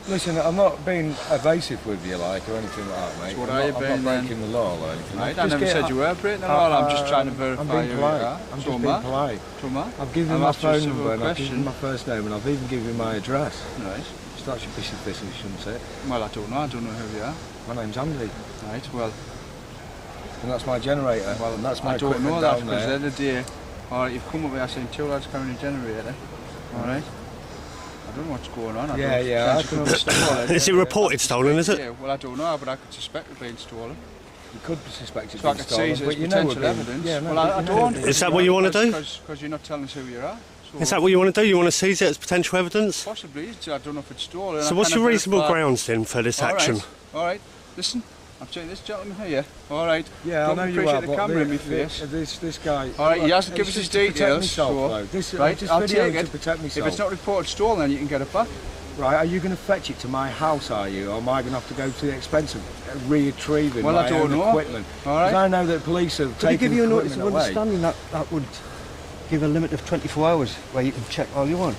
Listen, I'm not being evasive with you, like, or anything like that, mate. What are you being, I'm not breaking the law or anything. Right, I never said you were breaking the law. I'm just trying to verify I'm being who polite. you are. I'm just being polite. I've given you my phone number, and I've given you my first name, and I've even given you my address. Right. So that should be sufficient, shouldn't it? Well, I don't know who you are. My name's Andy. Right, well... And that's my generator. Well, and that's my equipment down there. I don't know that, because the other day... Alright, you've come up here saying 2 lads carrying a generator. Alright. I don't know what's going on. I can understand. Is it reported stolen, is it? Yeah, well, I don't know, but I could suspect it being stolen. You could suspect it so being stolen, but you know potential evidence. Yeah, well, I don't. Is that what you want to do? Because you're not telling us who you are. So is that what you want to do? You want to seize it as potential evidence? Possibly. I don't know if it's stolen. So what's your reasonable grounds then for this action? Alright, listen. I'm telling this gentleman here. Alright. Yeah, I know you are, the camera in my face. This guy... Alright, he hasn't given us his details. So, right, I'll take it. To protect myself. If it's not reported stolen, then you can get it back. Right, are you going to fetch it to my house, are you? Or am I going to have to go to the expense of retrieving my own equipment? Because I know that police have taken you give you a equipment notice of understanding that would give a limit of 24 hours where you can check all you want?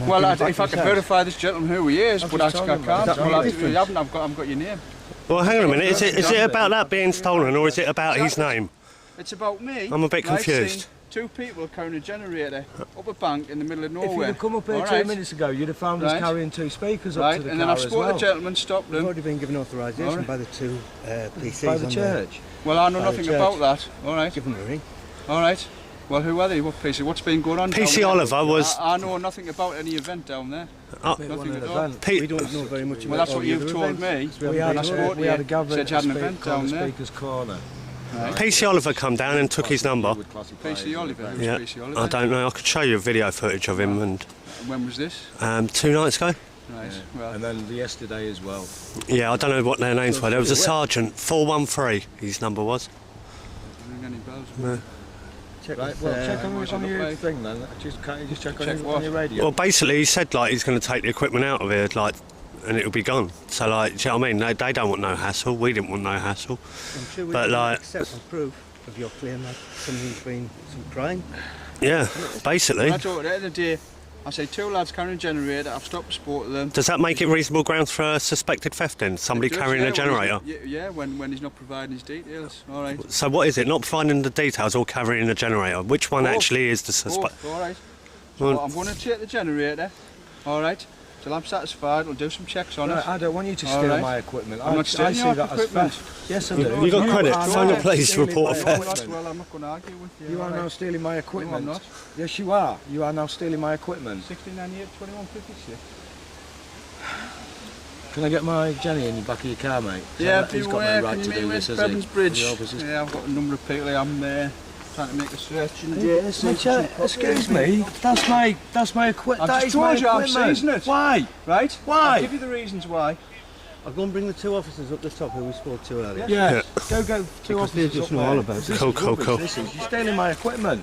Well, if I can verify this gentleman who he is, but I can't. Well, you haven't, I've got your name. Well, hang on a minute, is it about that being stolen, or is it about his name? It's about me. I'm a bit confused. 2 people carrying a generator up a bank in the middle of nowhere. If you'd have come up here 2 minutes ago, you'd have found us carrying 2 speakers up to the car as well. And then I've spoken to the gentleman, stopped them. You've already been given authorisation by the 2 PCs by the church. Well, I know nothing about that. Alright. Give them a ring. Alright. Well, who are they? What PC? What's been going on? PC Oliver was... I know nothing about any event down there. Nothing at all. We don't know very much about well, that's what you've told me. We had a gathering said you had an event down there. Speaker's Corner. Right. PC Oliver come down and took his number. PC Oliver? Who's PC Oliver? I don't know. I could show you video footage of him. And when was this? 2 nights ago. Right. Well. And then yesterday as well. Yeah, I don't know what their names were. There was a sergeant, 413. His number was. Ring any bells? No. Check on your thing then. Just check on your radio. Well, basically, he said like he's going to take the equipment out of here, like, and it'll be gone. So, like, do you know what I mean? They don't want no hassle. We didn't want no hassle. I'm sure we accept proof of your claim that somebody's been some crime. Yeah, basically. I thought at the end of the day, I say 2 lads carrying a generator. I've stopped the sport of them. Does that make it reasonable grounds for a suspected theft then? Somebody carrying a generator? Yeah, when he's not providing his details. All right. So what is it? Not providing the details or carrying a generator? Which one actually is the suspect? All right. So I'm going to take the generator. All right. Till I'm satisfied, we'll do some checks on it. I don't want you to steal my equipment. I'm not stealing your equipment. Yes, I do. You got credit. Phone the police, report a theft. Well, I'm not going to argue with you. You are now stealing my equipment. No, I'm not. Yes, you are. You are now stealing my equipment. 1698 2156. Can I get my Jenny in the back of your car, mate? Yeah, he's got no right to do this, has he? Bridge. Yeah, I've got a number of people. I'm there trying to make a search. Excuse me, that's my equipment. I've just told you I'm seizing it. Why? Right? Why? I'll give you the reasons why. I'll go and bring the 2 officers up the top who we spoke to earlier. Yeah. Go 2 officers just up know there. all about it. Cool. You're stealing my equipment.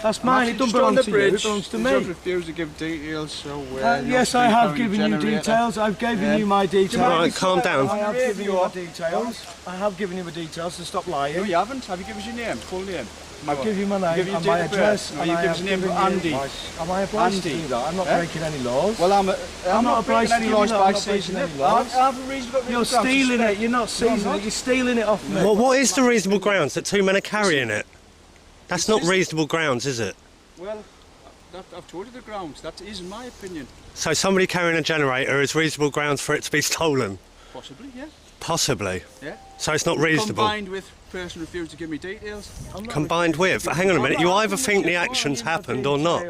That's mine. It doesn't belong to you. It belongs to me. You refuse to give details, so yes, I have given you details. I've given you my details. Right, calm down. I have given you my details. I have given you my details, so stop lying. No, you haven't. Have you given us your name, full name? I've given you my name and my address. No, you give us your name, Andy. Am I obliged to do that? I'm not breaking any laws. Well, I'm not breaking any laws by seizing it. I have a reason. You're stealing it. You're not seizing it. You're stealing it off me. Well, what is the reasonable grounds that 2 men are carrying it? That's not reasonable grounds, is it? Well, I've told you the grounds. That is my opinion. So somebody carrying a generator is reasonable grounds for it to be stolen? Possibly, yeah. Possibly? Yeah. So it's not reasonable? Combined with person refused to give me details. Combined with? Hang on a minute, you either think the action's happened or not.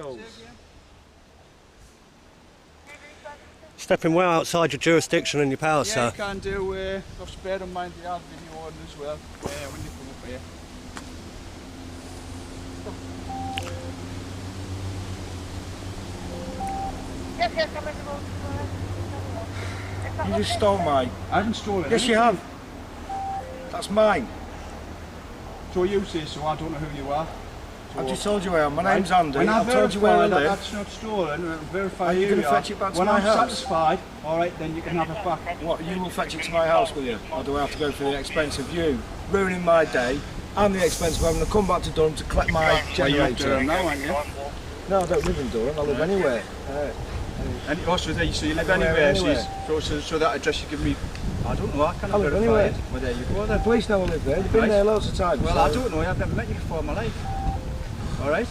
Stepping well outside your jurisdiction and your power, sir. Yeah, you can do. I've spared on mind the video order as well. When you come up here. You just stole mine. I haven't stolen it. Yes, you have. That's mine. So you say so, I don't know who you are. I've just told you where I am. My name's Andy. When I've told you where I live. That's not stolen. Verify Are you going to fetch it back to my house? When I'm satisfied, alright, then you can have it back. What, you will fetch it to my house, will you? Or do I have to go through the expense of you ruining my day and the expense of having to come back to Durham to collect my generator? Now, aren't you? No, I don't live in Durham, I live anywhere. And also, so you live anywhere, so that address you give me, I don't know, I can't live verify anywhere. it. Well, there you go then. The police know I live there, they've been there loads of times. Well, I don't know, I've never met you before in my life. Alright?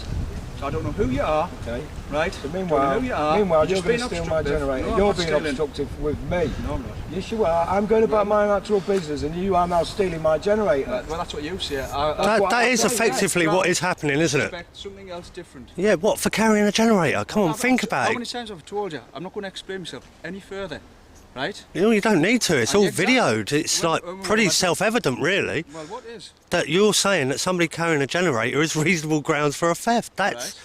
So I don't know who you are. Okay. Right? So meanwhile, you're going to steal my generator. You're being obstructive with me. No, I'm not. Yes, you are. I'm going about my actual business, and you are now stealing my generator. Well, that's what you say. That is effectively what is happening, isn't it? Expect something else different. Yeah, what, for carrying a generator? Come on, think about How it. many times have I told you? I'm not going to explain myself any further. Right? You don't need to, it's all videoed. It's like pretty self-evident, really. Well, what is? That you're saying that somebody carrying a generator is reasonable grounds for a theft. That's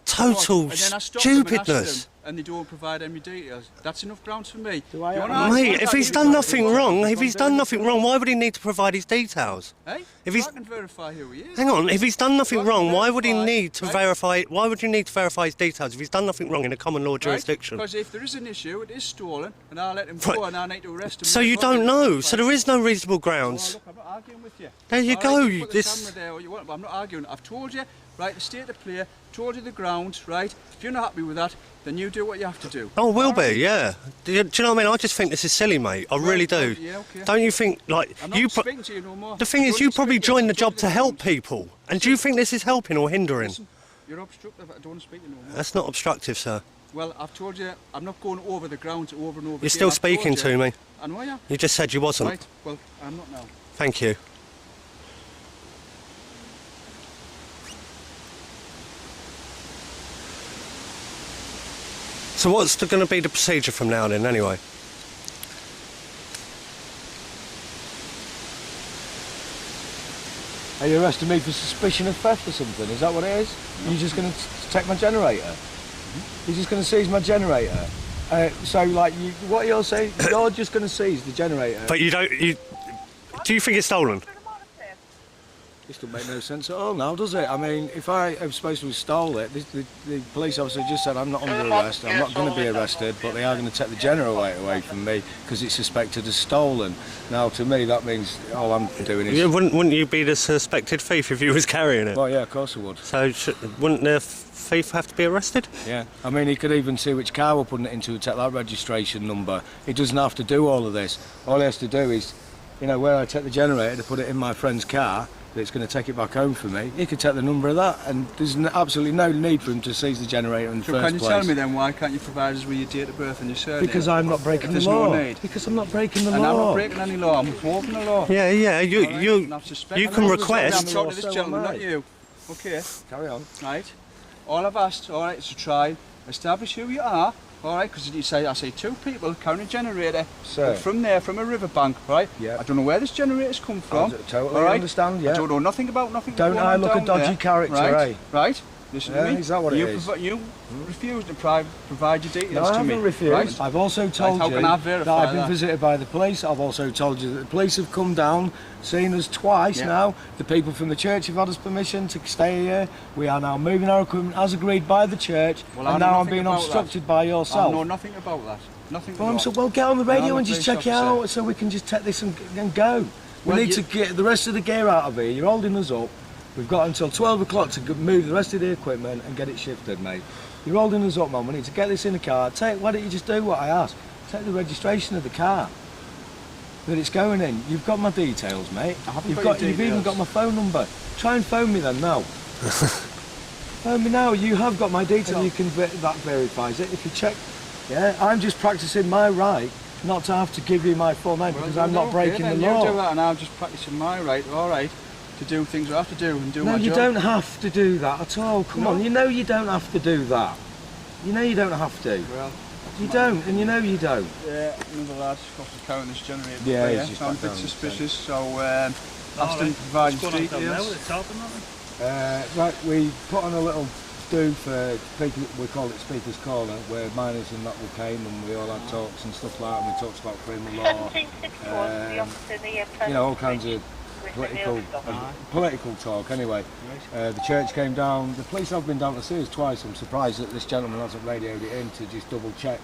total stupidness. And they don't provide any details. That's enough grounds for me. Mate, if he's done nothing wrong, why would he need to provide his details? Hey, if I can verify who he is. Hang on, if he's done nothing wrong, why would he need to verify? Why would you need to verify his details if he's done nothing wrong in a common law jurisdiction? Because if there is an issue, it is stolen, and I'll let him go, and I need to arrest him. So you don't know. So there is no reasonable grounds. Well, look, I'm not arguing with you. There you go. You put the camera there, or you want, but I'm not arguing. I've told you, right, the state of play. Told you the grounds, right? If you're not happy with that, then you do what you have to do. Oh, will be, yeah. Do you know what I mean? I just think this is silly, mate. I really do. Yeah, okay. Don't you think, like, I'm not speaking to you no more. The thing is, you probably joined the job to help people. And do you think this is helping or hindering? Listen, you're obstructive. I don't want to speak to you no more. That's not obstructive, sir. Well, I've told you, I'm not going over the grounds over and over. You're still speaking to me. I know you. You just said you wasn't. Right. Well, I'm not now. Thank you. So what's going to be the procedure from now then, anyway? Are you arresting me for suspicion of theft or something? Is that what it is? No. You're just going to take my generator? You're just going to seize my generator? So, like, what you're saying, you're just going to seize the generator? But you don't... do you think it's stolen? This doesn't make no sense at all now, does it? I mean, if I am supposed to have stole it, the police officer just said I'm not under arrest, I'm not going to be arrested, but they are going to take the generator away from me because it's suspected as stolen. Now, to me, that means all I'm doing is... Yeah, wouldn't you be the suspected thief if you was carrying it? Well, yeah, of course I would. So, wouldn't the thief have to be arrested? Yeah. I mean, he could even see which car we're putting it into and take that registration number. He doesn't have to do all of this. All he has to do is, you know, where I take the generator to put it in my friend's car, it's going to take it back home for me. He could take the number of that, and there's absolutely no need for him to seize the generator in the first place. So can you tell me then why can't you provide us with your date of birth and your surname? Because I'm not breaking the law. No need. Because I'm not breaking the law. And I'm not breaking any law. I'm upholding the law. Yeah, yeah. You can request. I'm talking to this gentleman, not you. Okay. Carry on. Right. All I've asked, all right, is to try establish who you are. All right, because I say two people carrying a generator from there, from a riverbank, right? Yeah. I don't know where this generator's come from. I totally understand, yeah. I don't know nothing about nothing. Don't I look a dodgy character, right? eh? Right. Listen to me. Is that what it is? You refused to provide your details to me. No, I haven't refused. Right? I've also told you that I've been visited by the police. I've also told you that the police have come down, seen us twice now. The people from the church have had us permission to stay here. We are now moving our equipment as agreed by the church, and now I'm being obstructed by yourself. I know nothing about that. Nothing. Well, get on the radio and just check it out so we can just take this and go. We need to get the rest of the gear out of here. You're holding us up. We've got until 12 o'clock to move the rest of the equipment and get it shifted, mate. You're holding us up, man. We need to get this in the car. Why don't you just do what I asked? Take the registration of the car that it's going in. You've got my details, mate. You've even got my phone number. Try and phone me then now. Phone me now. You have got my details. You can that verifies it. If you check, yeah. I'm just practicing my right not to have to give you my full name because I'm not breaking the law. You do that, and I'm just practicing my right. All right. To do things I have to do and do my job. No, you don't have to do that at all. Come on, you know you don't have to do that. You know you don't have to. Well, you don't, and you know you don't. Yeah, another lad's got to carry this generator. Yeah, he's just so I'm a bit suspicious. So asked him to provide his details. Right, we put on a little do for people. We call it Speaker's Corner, where miners and that will came, and we all had talks and stuff like that. And we talked about freedom of law. You know, all kinds of political talk. Anyway, the church came down. The police have been down to see us twice. I'm surprised that this gentleman hasn't radioed it in to just double check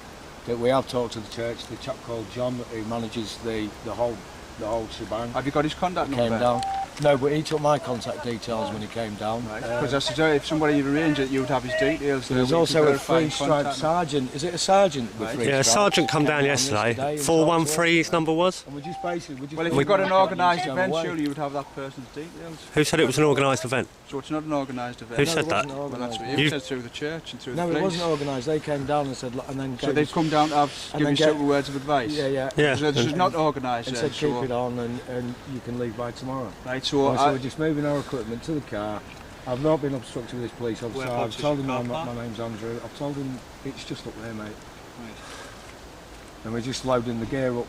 that we have talked to the church. The chap called John who manages the whole the whole shebang. Have you got his contact Came number? down. No, but he took my contact details when he came down. Because I suggest if somebody had arranged it, you would have his details. There's also a three-stripe sergeant. Is it a sergeant with three Yeah, a stripes? sergeant come down yesterday. 413 his number was. And we just basically... Well, if you've got an organised event, surely you would have that person's details. Who said it was an organised event? So it's not an organised event. Who said that? Well, that's what you said through the church and through the No, police. it wasn't organised. They came down and said, and then... So they've come down to give you several words of advice? Yeah. Yeah. So this is not organised And then, said, keep it on and you can leave by tomorrow. Right, so... We're just moving our equipment to the car. I've not been obstructed with this police officer. I've told him my name's Andrew. I've told him it's just up there, mate. Right. And we're just loading the gear up.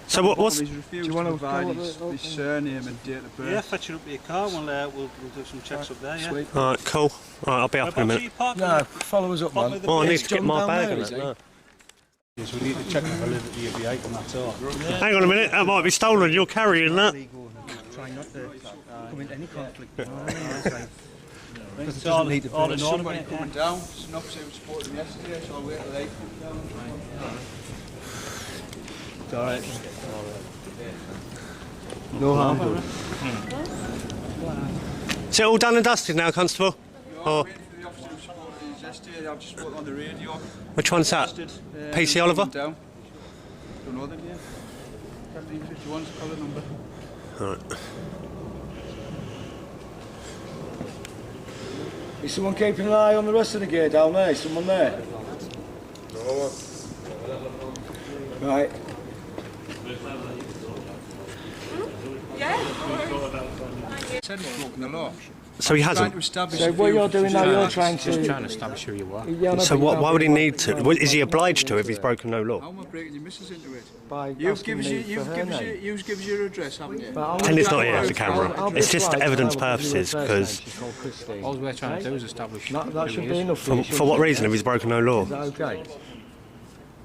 So what's... He's refused to provide his surname and date of birth. Yeah, fetch it up to your car. We'll do some checks up there. Yeah. Sweet. Alright, cool. Alright, I'll be up in a minute. No, follow us up, man. Oh, I need to It's get John my down bag there, in is it. he? No. Yes, we need to check the validity of the item, that's all. Hang on a minute, that might be stolen. You're carrying that. Try not to come into any conflict. It's all in order. Somebody coming down, it's an officer who supported him yesterday, so I'll wait till they come down. It's all right. No harm done. Is it all done and dusted now, Constable? I'm waiting for the officer who supported him yesterday. I've just spoken on the radio. Which one's that? PC Oliver? Down. Don't know the name. 1551's the colour number. Alright. Is someone keeping an eye on the rest of the gear down there? Is someone there? No. Right. Said he's broken the law. So he Trying hasn't? to establish So a what few you're doing now, you're trying Just to... trying to establish who you are. Yeah, no, So but you why would he can't need to? Is he obliged to if he's broken no law? How am I breaking your missus into it? by You've asking given me you, for her name. you've given your address, haven't you? But I'll And it's not be here, quiet. the camera. I'll be It's just quiet evidence and I will give you her purposes, first 'cause- name. She's called Christine. All we're trying to do is establish That who should he be is. enough for you. For what reason if he's broken no law? Is that okay?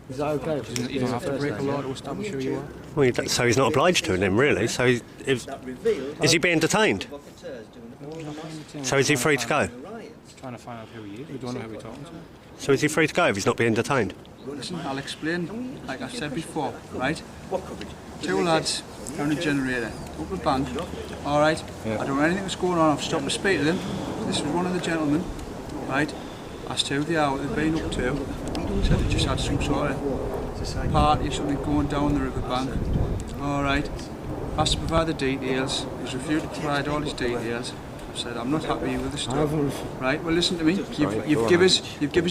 Is that okay? if she You don't gives have her to break a first law name? to establish who you are. Well, so he's not obliged to then, really. So is he being detained? So is he free to go? Trying to find out who he is. We don't know who we're talking to. So is he free to go if he's not being detained? Listen, I'll explain, like I said before, right? Two lads down a generator, up the bank, alright? I don't know anything that's going on, I've stopped to speak to them. This was one of the gentlemen, right? Asked who they are, what they've been up to. Said they just had some sort of party or something going down the river bank. Alright. Asked to provide the details, he's refused to provide all his details. I've said, I'm not happy with the stuff. Right, well listen to me, you've given us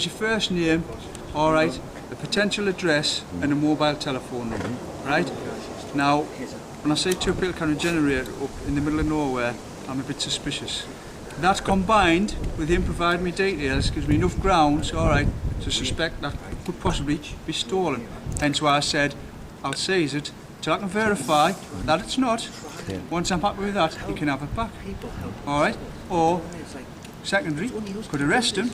your first name, alright, the potential address and a mobile telephone number, right? Now, when I say two people carrying a generator up in the middle of nowhere, I'm a bit suspicious. That combined with him providing me details gives me enough grounds, alright, to suspect that could possibly be stolen. Hence why I said, I'll seize it till I can verify that it's not. Once I'm happy with that, you can have it back. Alright? Or, secondary, could arrest him,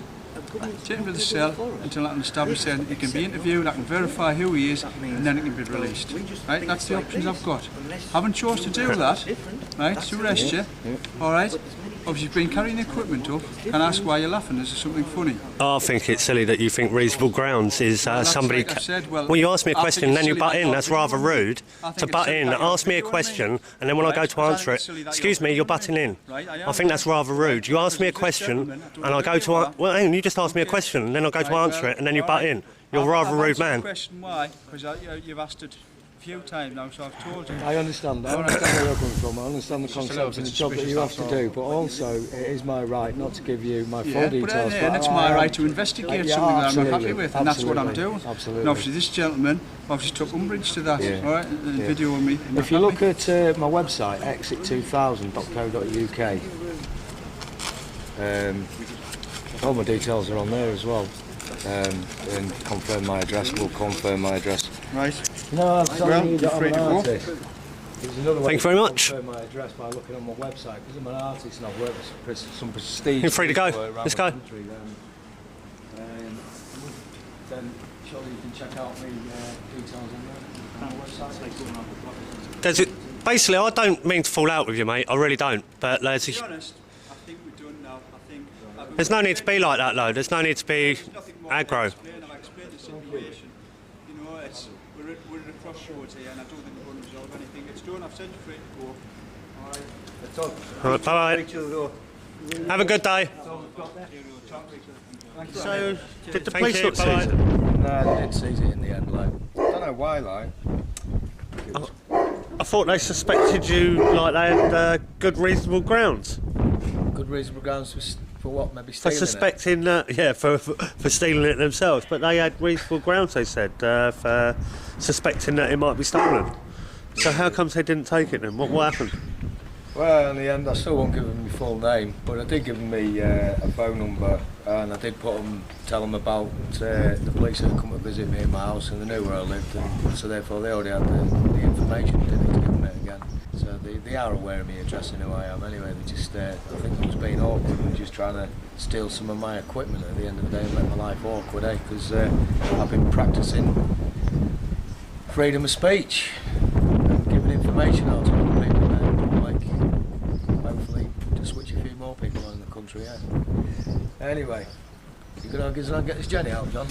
take him to the cell until I can establish then he can be interviewed, I can verify who he is, and then he can be released. Right? That's the options I've got. Haven't chose to do that, right, to arrest you, alright? Obviously you've been carrying equipment up, and ask why you're laughing, is there something funny? I think it's silly that you think reasonable grounds is somebody... like I said, well, you ask me a I question think and then you it's butt silly in. that That's you're rather rude. I think To it's butt silly in, that you're ask me a doing question, and then when I go to answer it, excuse me, you're butting in. I think that's rather rude. You ask me a question, and I go to... Well, hang on, you just ask me a question, and then I go to answer it, and then you butt in. You're a rather rude man. Question why? Because you've asked it a few times now, so I've told you. I understand. I understand where you're coming from. I understand the concept and the job that you have to do. But also, it is my right not to give you my full Put it details. in there, and it's my right to investigate Yeah, something that I'm not happy absolutely, with, and that's what I'm absolutely, doing. absolutely. And obviously, this gentleman obviously took umbrage to that, Yeah. all right, and videoing me. If you look at my website, exit2000.co.uk, all my details are on there as well. And confirm my address, will confirm my address. Right. No, I'm telling you that I'm free an to go. artist. There's another way Thank you very to much. confirm my address by looking on my website, because I'm an artist and I've worked for some prestige. You're free to go. around Let's the go. country, then surely you can check out the details on the website. There's a, basically, I don't mean to fall out with you, mate. I really don't. But there's, To be honest, I think we're done now. I think there's no need to be like that, though. There's no need to be nothing more aggro. I've explained the situation. You you know, we're at a crossroads here, and I don't think we're going to resolve anything. It's done. I've sent you free to go. All right. It's all. All right, bye. Have a good day. So, did the Thank police you, not bye. seize it? No, they didn't seize it in the end, like. I don't know why, like. I thought they suspected you like they had good reasonable grounds Good reasonable grounds for what? Maybe for stealing suspecting for stealing it themselves, but they had reasonable grounds, they said, for suspecting that it might be stolen. So how comes they didn't take it then? What happened? it. Well, in the end, I still won't give them my full name, but I did give them a phone number, and I did tell them about the police that had come to visit me in my house, and they knew where I lived, and so therefore they already had the information. Didn't need to give them it again. So they are aware of me addressing who I am anyway. They just, I think I was being awkward and just trying to steal some of my equipment at the end of the day and make my life awkward, because I've been practicing freedom of speech and giving information out to other people. Hopefully to switch a few more people on in the country, yeah. Anyway, you gonna get this Jenny out, John?